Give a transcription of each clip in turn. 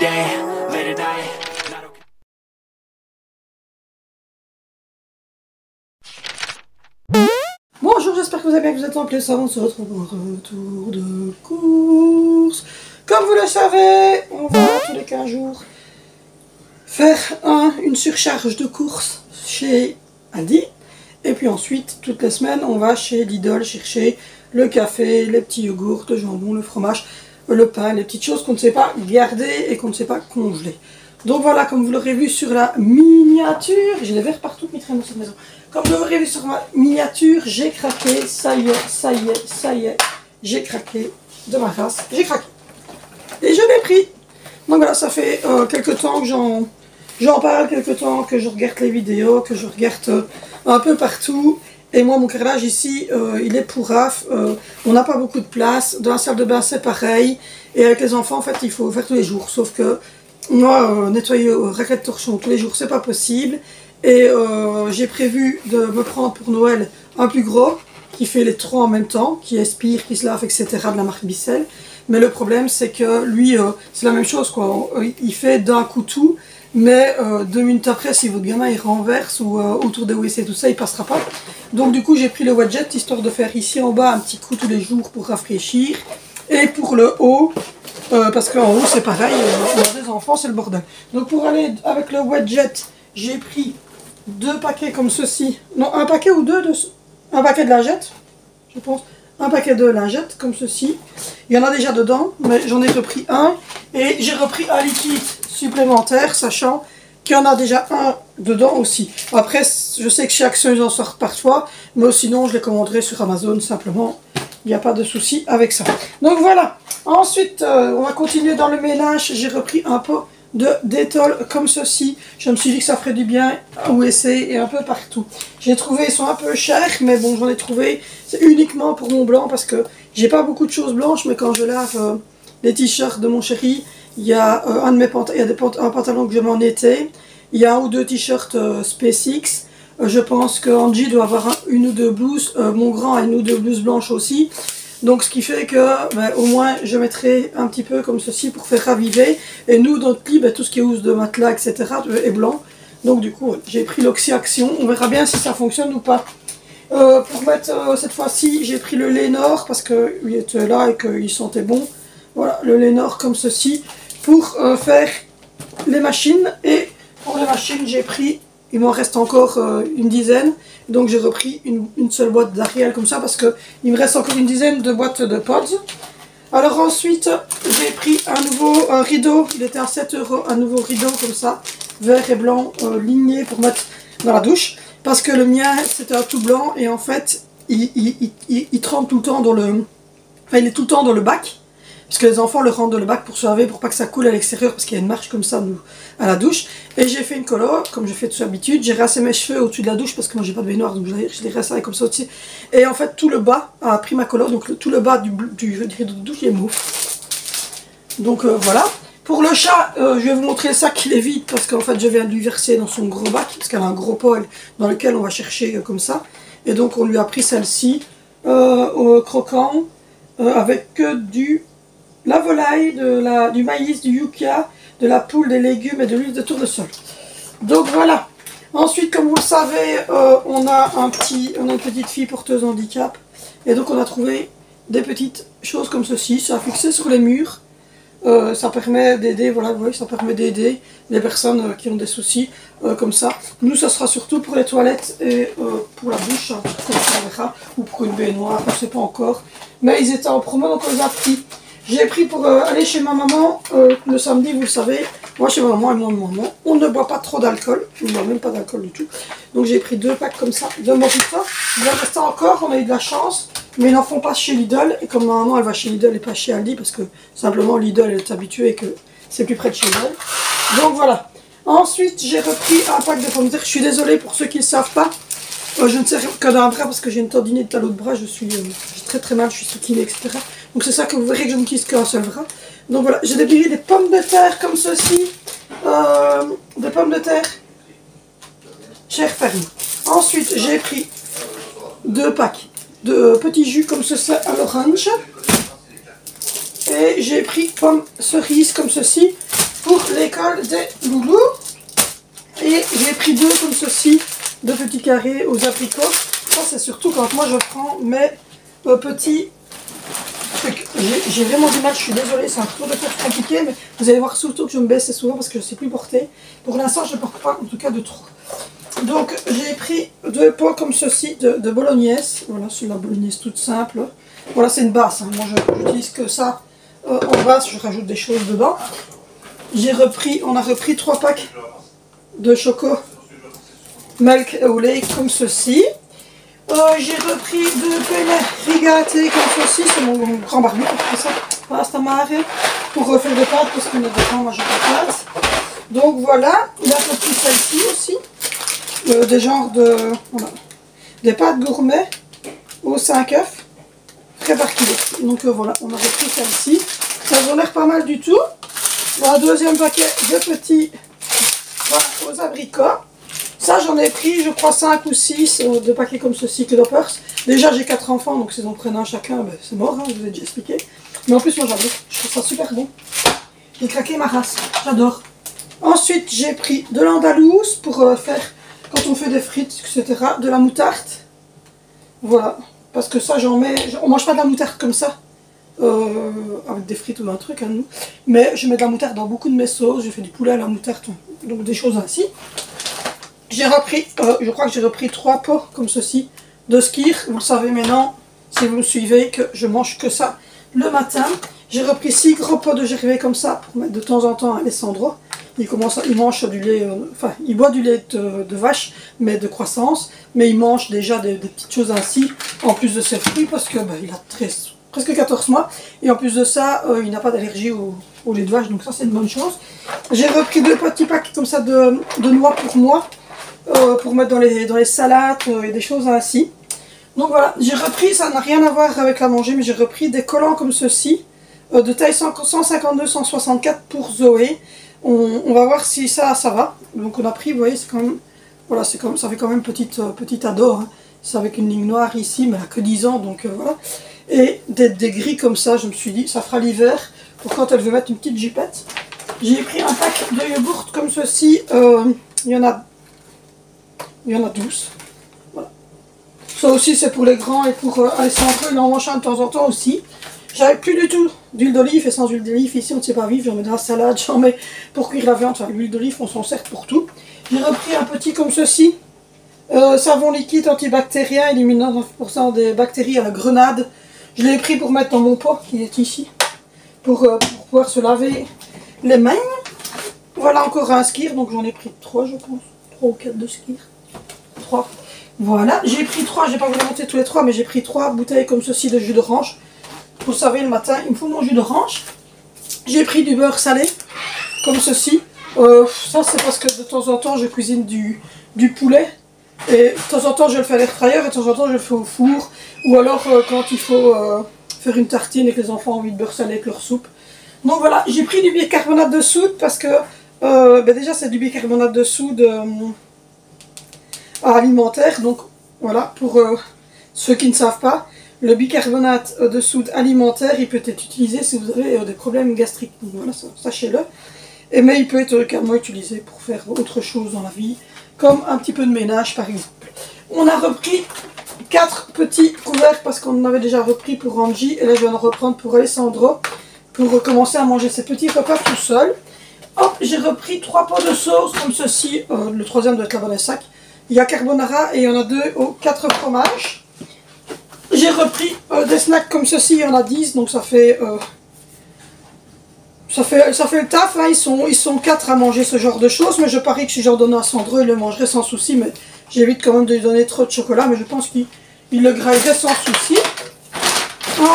day, late at night. Bonjour, j'espère que vous allez bien, que vous êtes en plein savon. On se retrouve pour un retour de course. Comme vous le savez, on va tous les 15 jours faire une surcharge de course chez Aldi. Et puis ensuite, toutes les semaines, on va chez Lidl chercher le café, les petits yogourts, le jambon, le fromage, le pain, les petites choses qu'on ne sait pas garder et qu'on ne sait pas congeler. Donc voilà, comme vous l'aurez vu sur la miniature, j'ai les verres partout qui traînent dans cette maison. Comme vous l'aurez vu sur ma miniature, j'ai craqué, ça y est, ça y est, ça y est, j'ai craqué de ma race, j'ai craqué. Et je l'ai pris. Donc voilà, ça fait quelques temps que j'en parle, quelques temps que je regarde les vidéos, que je regarde un peu partout. Et moi, mon carrelage ici, il est pourrave. On n'a pas beaucoup de place. Dans la salle de bain, c'est pareil. Et avec les enfants, en fait, il faut faire tous les jours. Sauf que moi, nettoyer raclette torchon tous les jours, c'est pas possible. Et j'ai prévu de me prendre pour Noël un plus gros, qui fait les trois en même temps, qui aspire, qui se lave, etc. de la marque Bissell. Mais le problème, c'est que lui, c'est la même chose, quoi. Il fait d'un coup tout. Mais 2 minutes après, si votre gamin il renverse ou autour des WC et tout ça, il passera pas. Donc du coup, j'ai pris le Wadjet histoire de faire ici en bas un petit coup tous les jours pour rafraîchir. Et pour le haut, parce qu'en haut c'est pareil, on a des enfants, c'est le bordel. Donc pour aller avec le Wadjet, j'ai pris 2 paquets comme ceci. Non, un paquet ou deux, un paquet de lingettes, je pense. Un paquet de lingettes comme ceci. Il y en a déjà dedans, mais j'en ai repris un. Et j'ai repris un liquide supplémentaire, sachant qu'il y en a déjà un dedans aussi. Après, je sais que chez Action, ils en sortent parfois, mais sinon, je les commanderai sur Amazon simplement. Il n'y a pas de souci avec ça. Donc voilà. Ensuite, on va continuer dans le ménage. J'ai repris un pot de Dettol comme ceci. Je me suis dit que ça ferait du bien au WC et un peu partout. J'ai trouvé, ils sont un peu chers, mais bon, j'en ai trouvé. C'est uniquement pour mon blanc parce que j'ai pas beaucoup de choses blanches, mais quand je lave les t-shirts de mon chéri, il y a un pantalon que je mets en été. Il y a 1 ou 2 t-shirts SpaceX. Je pense que Angie doit avoir une ou deux blouses. Mon grand a 1 ou 2 blouses blanches aussi. Donc ce qui fait que au moins je mettrai un petit peu comme ceci pour faire raviver. Et nous dans notre lit, tout ce qui est housse de matelas, etc. est blanc. Donc du coup j'ai pris l'Oxy Action. On verra bien si ça fonctionne ou pas. Pour mettre cette fois-ci, j'ai pris le Lénore parce qu'il était là et qu'il sentait bon. Voilà, le Lénore comme ceci pour faire les machines. Et pour les machines, j'ai pris, il m'en reste encore une dizaine. Donc j'ai repris une seule boîte d'Ariel comme ça parce qu'il me reste encore une dizaine de boîtes de pods. Alors ensuite, j'ai pris un rideau, il était à 7 €, un nouveau rideau comme ça, vert et blanc, ligné pour mettre dans la douche. Parce que le mien, c'était un tout blanc et en fait, il trempe tout le temps dans le... Enfin, il est tout le temps dans le bac. Parce que les enfants le rentrent dans le bac pour se laver, pour pas que ça coule à l'extérieur, parce qu'il y a une marche comme ça nous, à la douche. Et j'ai fait une colo, comme je fais tout d'habitude. J'ai rincé mes cheveux au-dessus de la douche, parce que moi j'ai pas de baignoire, donc je les rincé comme ça au-dessus. Et en fait, tout le bas a pris ma colo, donc tout le bas du rideau de douche, il est mou. Donc voilà. Pour le chat, je vais vous montrer le sac, il est vide, parce qu'en fait je viens de lui verser dans son gros bac, parce qu'elle a un gros pôle dans lequel on va chercher comme ça. Et donc on lui a pris celle-ci, au croquant, avec la volaille, du maïs, du yucca, de la poule, des légumes et de l'huile de tournesol. Donc voilà. Ensuite, comme vous le savez, on a une petite fille porteuse de handicap. Et donc on a trouvé des petites choses comme ceci. Ça a fixé sur les murs. Ça permet d'aider, voilà, vous voyez, ça permet d'aider les personnes qui ont des soucis comme ça. Nous, ça sera surtout pour les toilettes et pour la douche, hein, comme ça on verra, ou pour une baignoire, on ne sait pas encore. Mais ils étaient en promo, donc on les a pris. J'ai pris pour aller chez ma maman le samedi, vous le savez. Moi, chez ma maman et moi, on ne boit pas trop d'alcool. On ne boit même pas d'alcool du tout. Donc j'ai pris 2 packs comme ça de Mojito. Il en reste encore, on a eu de la chance. Mais ils n'en font pas chez Lidl. Et comme ma maman, elle va chez Lidl et pas chez Aldi. Parce que simplement, Lidl, elle est habituée et que c'est plus près de chez elle. Donc voilà. Ensuite, j'ai repris un pack de pommes de terre. Je suis désolée pour ceux qui ne savent pas. Je ne sais que d'un bras parce que j'ai une tendinite de talon de bras. J'ai très très mal, je suis sous kiné, etc. Donc c'est ça que vous verrez que je n'utilise qu'un seul bras. Donc voilà, j'ai déblayé des pommes de terre comme ceci. Des pommes de terre chère ferme. Ensuite, j'ai pris 2 packs de petits jus comme ceci à l'orange. Et j'ai pris pommes cerises comme ceci. pour l'école des loulous. Et j'ai pris 2 comme ceci, 2 petits carrés aux abricots. Ça c'est surtout quand moi je prends mes petits trucs. J'ai vraiment du mal, je suis désolée, c'est un tour de force compliqué, mais vous allez voir surtout que je me baisse souvent parce que je ne sais plus porter. Pour l'instant je ne porte pas, en tout cas de trop. Donc j'ai pris 2 pots comme ceci de bolognaise. Voilà, c'est la bolognaise toute simple. Voilà, c'est une base, hein. Moi je n'utilise que ça en base, je rajoute des choses dedans. On a repris 3 packs de choco milk au lait comme ceci. J'ai repris 2 penne rigate comme ceci, c'est mon grand barbecue pour ça, pasta mare, pour refaire des pâtes parce qu'on a des temps, moi j'ai pas de pâtes. Donc voilà, il a repris celle-ci aussi, des genres de, voilà, des pâtes gourmet aux 5 œufs, frais par kilo. Donc voilà, on a repris celle-ci, ça a l'air pas mal du tout. Voilà, deuxième paquet de petits aux abricots. Ça j'en ai pris je crois 5 ou 6 de paquets comme ceci, Cloppers. Déjà j'ai 4 enfants donc s'ils en prennent un chacun, ben, c'est mort, hein, je vous ai déjà expliqué. Mais en plus moi j'adore, je trouve ça super bon. J'ai craqué ma race, j'adore. Ensuite j'ai pris de l'andalouse pour faire, quand on fait des frites, etc. De la moutarde. Voilà, parce que ça j'en mets, on mange pas de la moutarde comme ça. Avec des frites ou un truc à nous, mais je mets de la moutarde dans beaucoup de mes sauces, je fais du poulet à la moutarde, donc des choses ainsi. J'ai repris, je crois que j'ai repris 3 pots comme ceci de skyr. Vous le savez maintenant, si vous me suivez, que je mange que ça le matin. J'ai repris 6 gros pots de gervais comme ça pour mettre de temps en temps à Alessandro. Il mange du lait, enfin il boit du lait de vache, mais de croissance, mais il mange déjà des petites choses ainsi, en plus de ses fruits, parce que il a presque 14 mois, et en plus de ça, il n'a pas d'allergie au lait de vache, donc ça c'est une bonne chose. J'ai repris 2 petits packs comme ça de noix pour moi, pour mettre dans les salades et des choses ainsi. Donc voilà, j'ai repris, ça n'a rien à voir avec la manger, mais j'ai repris des collants comme ceci, de taille 152-164 pour Zoé. On va voir si ça va. Donc on a pris, vous voyez, c'est quand même, voilà, ça fait quand même petite ado, hein. C'est avec une ligne noire ici, mais elle a que 10 ans, donc voilà. Et des gris comme ça, je me suis dit, ça fera l'hiver, pour quand elle veut mettre une petite jupette. J'ai pris un pack de yogourt comme ceci, il y en a 12. Voilà. Ça aussi c'est pour les grands et pour Alessandro, il en mange un de temps en temps aussi. J'avais plus du tout d'huile d'olive, et sans huile d'olive ici on ne sait pas vivre, j'en mets dans la salade, j'en mets pour cuire la viande, enfin l'huile d'olive on s'en sert pour tout. J'ai repris un petit comme ceci, savon liquide antibactérien éliminant 9% des bactéries à la grenade. Je l'ai pris pour mettre dans mon pot qui est ici, pour pouvoir se laver les mains. Voilà encore un skyr, donc j'en ai pris 3 je pense, 3 ou 4 de skyr. 3. Voilà, j'ai pris 3, je vais pas vous les montrer tous les 3, mais j'ai pris 3 bouteilles comme ceci de jus d'orange. Vous savez, le matin, il me faut mon jus d'orange. J'ai pris du beurre salé, comme ceci. Ça, c'est parce que de temps en temps, je cuisine du poulet. Et de temps en temps, je le fais à l'air fryer, et de temps en temps, je le fais au four. Ou alors, quand il faut faire une tartine et que les enfants ont envie de beurre salé avec leur soupe. Donc voilà, j'ai pris du bicarbonate de soude parce que, déjà, c'est du bicarbonate de soude alimentaire. Donc voilà, pour ceux qui ne savent pas, le bicarbonate de soude alimentaire, il peut être utilisé si vous avez des problèmes gastriques. Donc voilà, sachez-le. Mais il peut être également utilisé pour faire autre chose dans la vie, comme un petit peu de ménage par exemple. On a repris 4 petits couverts parce qu'on en avait déjà repris pour Angie. Et là je vais en reprendre pour Alessandro, pour commencer à manger ses petits repas tout seul. Hop, j'ai repris 3 pots de sauce comme ceci. Le troisième doit être la bonne sac. Il y a carbonara et il y en a 2 aux 4 fromages. J'ai repris des snacks comme ceci, il y en a 10, donc ça fait le taf, hein. Ils sont 4 à manger ce genre de choses, mais je parie que si j'en donnais à Sandro, il le mangerait sans souci, mais j'évite quand même de lui donner trop de chocolat, mais je pense qu'il le graillerait sans souci.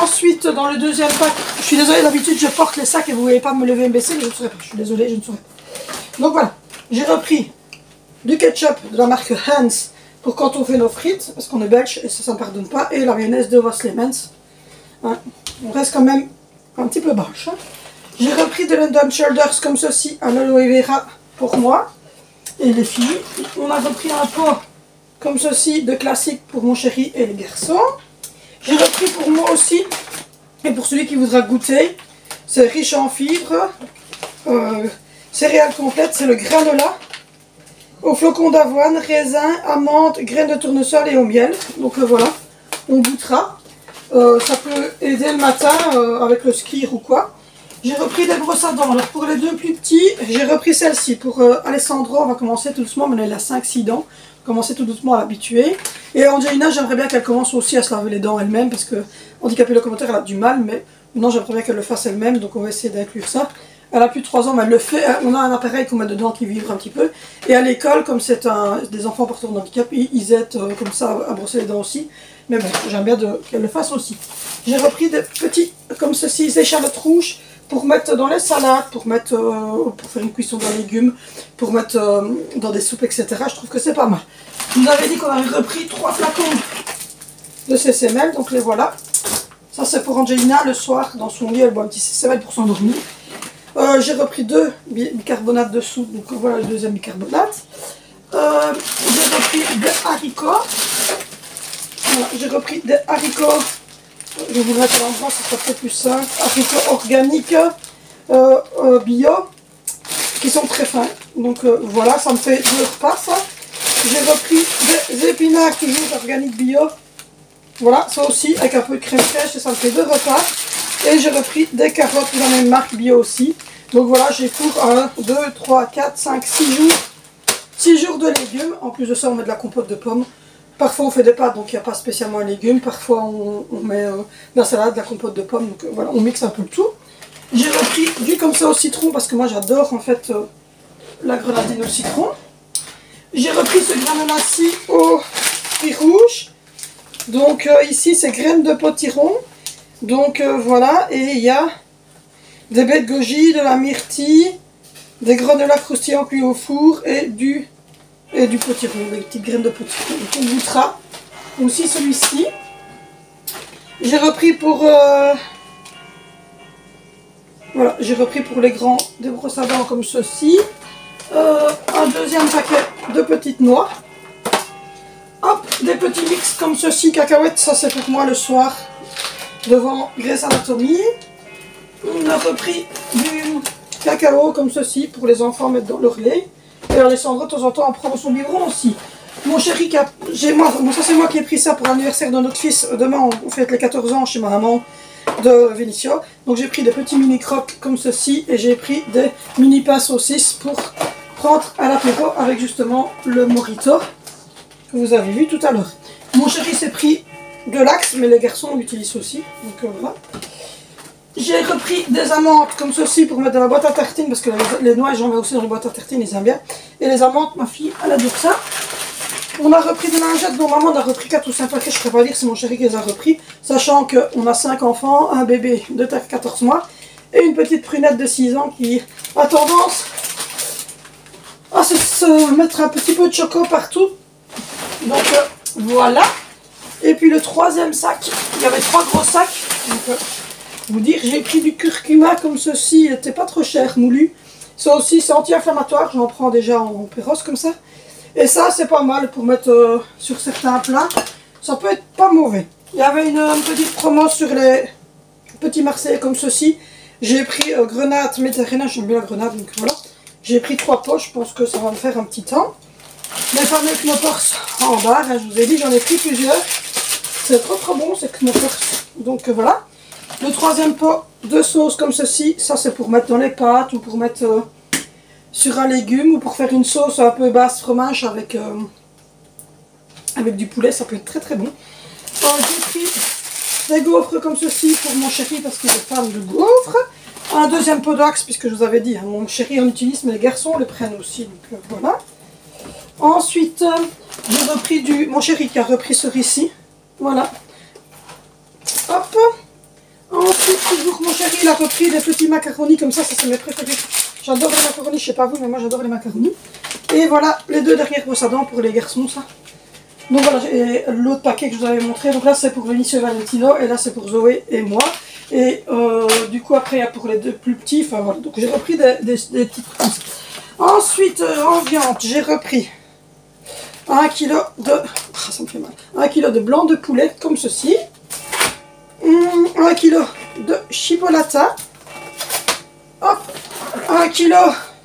Ensuite, dans le deuxième pack, je suis désolée, d'habitude je porte les sacs et vous ne voyez pas me lever et me baisser, mais je ne saurais pas, je suis désolée, je ne saurais pas. Donc voilà, j'ai repris du ketchup de la marque Hans, pour quand on fait nos frites, parce qu'on est belge et ça ne pardonne pas, et la mayonnaise de Voslemans. Hein, on reste quand même un petit peu bâche. Hein. J'ai repris de London Shoulders comme ceci, à l'aloe vera pour moi et les filles. On a repris un pot comme ceci de classique pour mon chéri et les garçons. J'ai repris pour moi aussi, et pour celui qui voudra goûter, c'est riche en fibres. céréales complètes, c'est le granola aux flocons d'avoine, raisins, amandes, graines de tournesol et au miel. Donc voilà, on goûtera. Ça peut aider le matin avec le skir ou quoi. J'ai repris des brosses à dents. Alors pour les deux plus petits, j'ai repris celle-ci. Pour Alessandro, on va commencer tout doucement, mais elle a 5-6 dents. Commencer tout doucement à l'habituer. Et Angelina, j'aimerais bien qu'elle commence aussi à se laver les dents elle-même, parce que handicapée locomoteur, elle a du mal, mais non, j'aimerais bien qu'elle le fasse elle-même, donc on va essayer d'inclure ça. Elle a plus de 3 ans, mais elle le fait. On a un appareil qu'on met dedans qui vibre un petit peu. Et à l'école, comme c'est des enfants porteurs de handicap, ils aident comme ça à brosser les dents aussi. Mais bon, j'aime bien qu'elle le fasse aussi. J'ai repris des petits, comme ceci, échalotes rouges pour mettre dans les salades, pour faire une cuisson de légumes, pour mettre dans des soupes, etc. Je trouve que c'est pas mal. Je vous avais dit qu'on avait repris 3 flacons de CCML, donc les voilà. Ça c'est pour Angelina, le soir, dans son lit, elle boit un petit CCML pour s'endormir. J'ai repris 2 bicarbonates de soude, donc voilà le deuxième bicarbonate. J'ai repris des haricots. Voilà, j'ai repris des haricots. Je vais vous le mettre à l'endroit, ce sera peut-être plus simple. Haricots organiques, bio, qui sont très fins. Donc voilà, ça me fait 2 repas ça. J'ai repris des épinards, toujours organiques bio. Voilà, ça aussi, avec un peu de crème fraîche, et ça me fait 2 repas. Et j'ai repris des carottes de la même marque bio aussi. Donc voilà, j'ai pour 1, 2, 3, 4, 5, 6 jours. 6 jours de légumes. En plus de ça, on met de la compote de pommes. Parfois on fait des pâtes, donc il n'y a pas spécialement un légume. Parfois on met de la salade, de la compote de pommes. Donc voilà, on mixe un peu le tout. J'ai repris du comme ça au citron, parce que moi j'adore en fait la grenadine au citron. J'ai repris ce granola-ci au fruits rouges. Donc ici c'est graines de potiron. Donc voilà, et il y a des baies de goji, de la myrtille, des granolas croustillants cuits au four et du potiron, des petites graines de potiron. Donc on goûtera aussi celui-ci. J'ai repris pour voilà, j'ai repris pour les grands des brosses à dents comme ceci. Un deuxième paquet de petites noix. Hop, des petits mix comme ceci, cacahuètes, ça c'est pour moi le soir devant Grey's Anatomy. On a repris du cacao comme ceci pour les enfants mettre dans leur lait. Et Alessandro de temps en temps en prend son biberon aussi. Mon chéri, ça c'est moi qui ai pris ça pour l'anniversaire de notre fils. Demain on fête les 14 ans chez ma maman de Vinicio. Donc j'ai pris des petits mini crocs comme ceci et j'ai pris des mini pains saucisses pour prendre à l'apéro avec justement le mojito que vous avez vu tout à l'heure. Mon chéri s'est pris de l'axe, mais les garçons l'utilisent aussi. Donc voilà. J'ai repris des amandes comme ceci pour mettre dans la boîte à tartines, parce que les noix j'en mets aussi dans les boîtes à tartines, ils aiment bien. Et les amandes, ma fille, elle adore ça. On a repris des lingettes, dont maman a repris 4 ou 5 paquets, je ne peux pas dire c'est mon chéri qui les a repris, sachant qu'on a 5 enfants, un bébé de 14 mois et une petite prunette de 6 ans qui a tendance à se mettre un petit peu de choco partout. Donc voilà. Et puis le troisième sac, il y avait 3 gros sacs. Donc vous dire, j'ai pris du curcuma comme ceci, il n'était pas trop cher, moulu. Ça aussi c'est anti-inflammatoire, j'en prends déjà en péros comme ça. Et ça c'est pas mal pour mettre sur certains plats, ça peut être pas mauvais. Il y avait une petite promo sur les petits marseillais comme ceci. J'ai pris grenade méditerranéenne, j'aime bien la grenade, donc voilà. J'ai pris 3 poches, je pense que ça va me faire un petit temps. Les fameux Knoppers en barre, hein, je vous ai dit, j'en ai pris plusieurs. C'est trop bon ces Knoppers. Donc voilà. Le troisième pot de sauce comme ceci, ça c'est pour mettre dans les pâtes ou pour mettre sur un légume ou pour faire une sauce un peu basse fromage avec du poulet, ça peut être très bon. J'ai pris des gaufres comme ceci pour mon chéri parce qu'il est fan de gaufres. Un deuxième pot d'axe puisque je vous avais dit, hein, mon chéri en utilise mais les garçons le prennent aussi, donc voilà. Ensuite, j'ai repris mon chéri qui a repris ce riz-ci, voilà. Hop. Ensuite, toujours mon chéri, il a repris des petits macaronis comme ça c'est mes préférés. J'adore les macaronis, je sais pas vous, mais moi j'adore les macaronis. Et voilà, les 2 dernières brosses à dents pour les garçons, ça. Donc voilà, j'ai l'autre paquet que je vous avais montré. Donc là c'est pour Vinicio et Valentino, et là c'est pour Zoé et moi. Et du coup après il y a pour les 2 plus petits, enfin voilà. Donc j'ai repris des petites trucs. Ensuite, en viande, j'ai repris 1 kg de... Ah, ça me fait mal. 1 kg de blanc de poulet, comme ceci. 1 kg de chipolata. Hop, 1 kg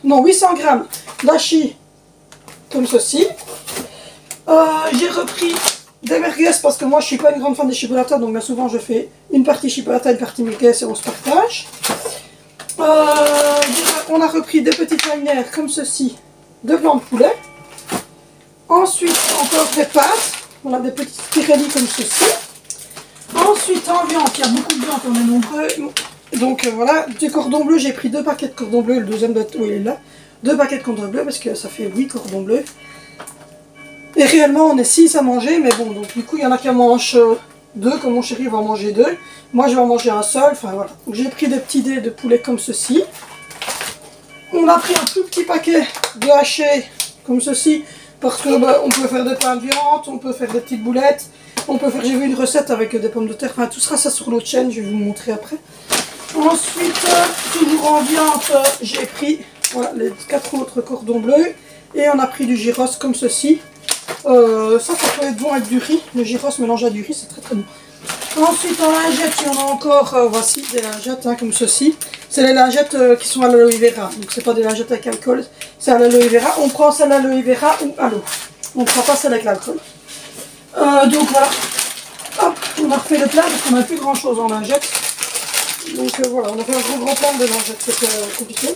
non, 800 grammes d'hachis comme ceci. J'ai repris des merguez parce que moi je suis pas une grande fan des chipolatas, donc bien souvent je fais une partie chipolata, une partie merguez et on se partage. On a repris des petites lanières comme ceci de blanc de poulet. Ensuite encore des pâtes, on a des petites spirelli comme ceci. Ensuite en viande, il y a beaucoup de viande, on est nombreux. Donc voilà, du cordon bleu, j'ai pris 2 paquets de cordon bleu, le deuxième doit être, oui, il est là. 2 paquets de cordon bleu parce que ça fait 8 cordons bleus. Et réellement on est 6 à manger, mais bon, donc du coup il y en a qui en mangent 2, comme mon chéri va en manger 2. Moi je vais en manger un seul, enfin voilà. Donc j'ai pris des petits dés de poulet comme ceci. On a pris un tout petit paquet de haché comme ceci, parce que bah, on peut faire des pains de viande, on peut faire des petites boulettes, on peut faire, j'ai vu une recette avec des pommes de terre, enfin tout sera ça sur l'autre chaîne, je vais vous montrer après. Ensuite, toujours en viande, j'ai pris voilà, les 4 autres cordons bleus et on a pris du gyros comme ceci. Ça peut être bon avec du riz, le gyros mélangé à du riz, c'est très très bon. Ensuite en lingettes, il y en a encore, voici des lingettes hein, comme ceci. C'est les lingettes qui sont à l'aloe vera, donc c'est pas des lingettes avec alcool, c'est à l'aloe vera. On prend celle à l'aloe vera ou à l'eau, on ne prend pas celle avec l'alcool. Donc voilà, hop, on a refait le plat parce qu'on n'a plus grand chose en lingettes. Donc voilà, on a fait un gros plan de lingettes, c'était compliqué.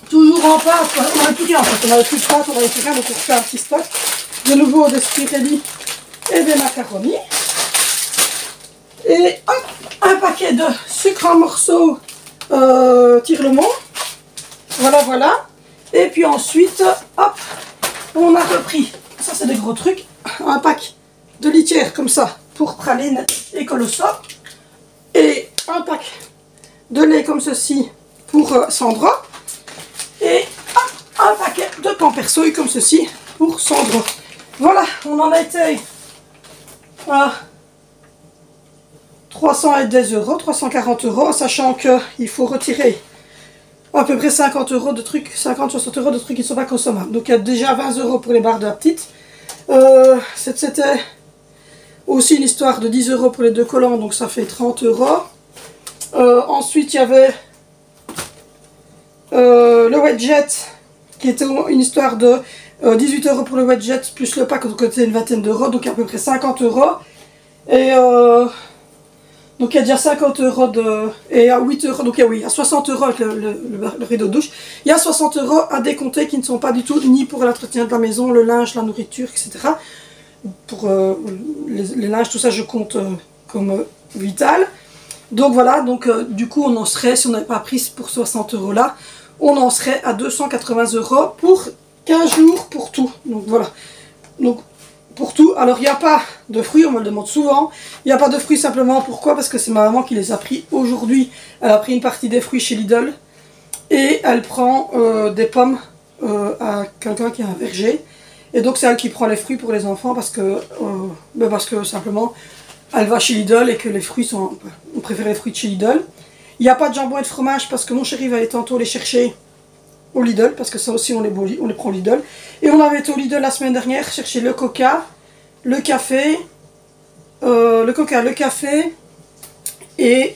Toujours en pâte, on n'avait plus rien en fait, on n'avait plus de pâte, on n'avait plus rien, donc on fait un petit stock. De nouveau des spirelli et des macaronis. Et hop, un paquet de sucre en morceaux Tire-le-Mont. Voilà, voilà. Et puis ensuite, hop, on a repris, ça c'est des gros trucs, un pack de litière comme ça pour praline et colosso. Et un pack de lait comme ceci pour Sandra. Et hop, un paquet de Pampersoy comme ceci pour Sandra. Voilà, on en a été à 310 €, 340 €, sachant qu'il faut retirer à peu près 50 € de trucs, 50-60 € de trucs qui ne sont pas consommables. Donc il y a déjà 20 € pour les barres de la petite. C'était aussi une histoire de 10 € pour les 2 collants, donc ça fait 30 €. Ensuite il y avait le Wedget, qui était une histoire de 18 € pour le Wedget, plus le pack, donc c'était une vingtaine d'euros, donc à peu près 50 €. Et donc il y a déjà 50 € de... Et à 8 €, donc oui, il y a 60 € avec le rideau de douche. Il y a 60 € à décompter qui ne sont pas du tout ni pour l'entretien de la maison, le linge, la nourriture, etc. Pour les linges, tout ça je compte comme vital. Donc voilà, donc du coup on en serait, si on n'avait pas pris pour 60 € là, on en serait à 280 € pour 15 jours pour tout. Donc voilà. Donc pour tout. Alors il n'y a pas de fruits, on me le demande souvent. Il n'y a pas de fruits simplement, pourquoi? Parce que c'est ma maman qui les a pris aujourd'hui. Elle a pris une partie des fruits chez Lidl. Et elle prend des pommes à quelqu'un qui a un verger. Et donc c'est elle qui prend les fruits pour les enfants parce que simplement elle va chez Lidl et que les fruits sont... On préfère les fruits de chez Lidl. Il n'y a pas de jambon et de fromage parce que mon chéri va aller tantôt les chercher au Lidl, parce que ça aussi on les prend au Lidl. Et on avait été au Lidl la semaine dernière chercher le coca, le café, le café et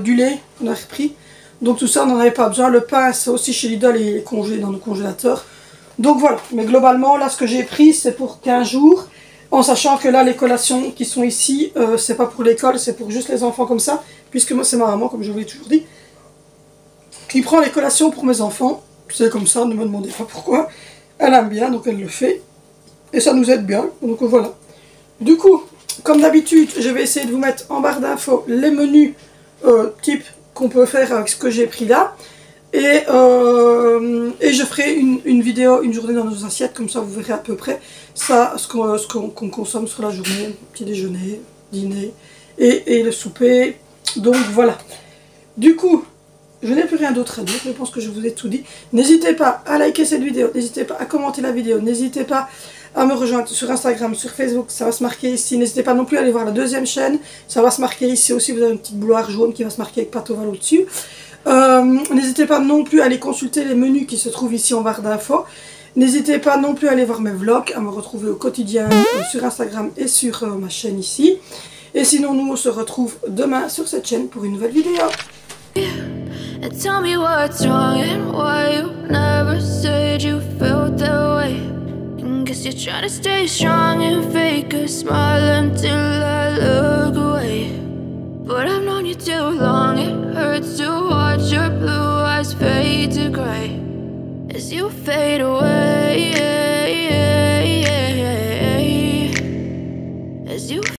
du lait on a repris. Donc tout ça on n'en avait pas besoin. Le pain c'est aussi chez Lidl et il est congelé dans nos congélateurs. Donc voilà, mais globalement là ce que j'ai pris c'est pour 15 jours. En sachant que là les collations qui sont ici, c'est pas pour l'école, c'est pour juste les enfants comme ça. Puisque moi c'est ma maman, comme je vous l'ai toujours dit, qui prend les collations pour mes enfants. C'est comme ça, ne me demandez pas pourquoi. Elle aime bien, donc elle le fait. Et ça nous aide bien, donc voilà. Du coup, comme d'habitude, je vais essayer de vous mettre en barre d'infos les menus type qu'on peut faire avec ce que j'ai pris là. Et je ferai une vidéo, une journée dans nos assiettes, comme ça vous verrez à peu près ça, ce qu'on consomme sur la journée, petit déjeuner, dîner et le souper. Donc voilà. Du coup, je n'ai plus rien d'autre à dire, je pense que je vous ai tout dit. N'hésitez pas à liker cette vidéo, n'hésitez pas à commenter la vidéo, n'hésitez pas à me rejoindre sur Instagram, sur Facebook, ça va se marquer ici. N'hésitez pas non plus à aller voir la deuxième chaîne, ça va se marquer ici aussi, vous avez une petite bouloire jaune qui va se marquer avec Patoval au-dessus. N'hésitez pas non plus à aller consulter les menus qui se trouvent ici en barre d'infos. N'hésitez pas non plus à aller voir mes vlogs, à me retrouver au quotidien sur Instagram et sur ma chaîne ici. Et sinon nous on se retrouve demain sur cette chaîne pour une nouvelle vidéo. And tell me what's wrong and why you never said you felt that way. And guess you're trying to stay strong and fake a smile until I look away. But I've known you too long, it hurts to watch your blue eyes fade to gray as you fade away.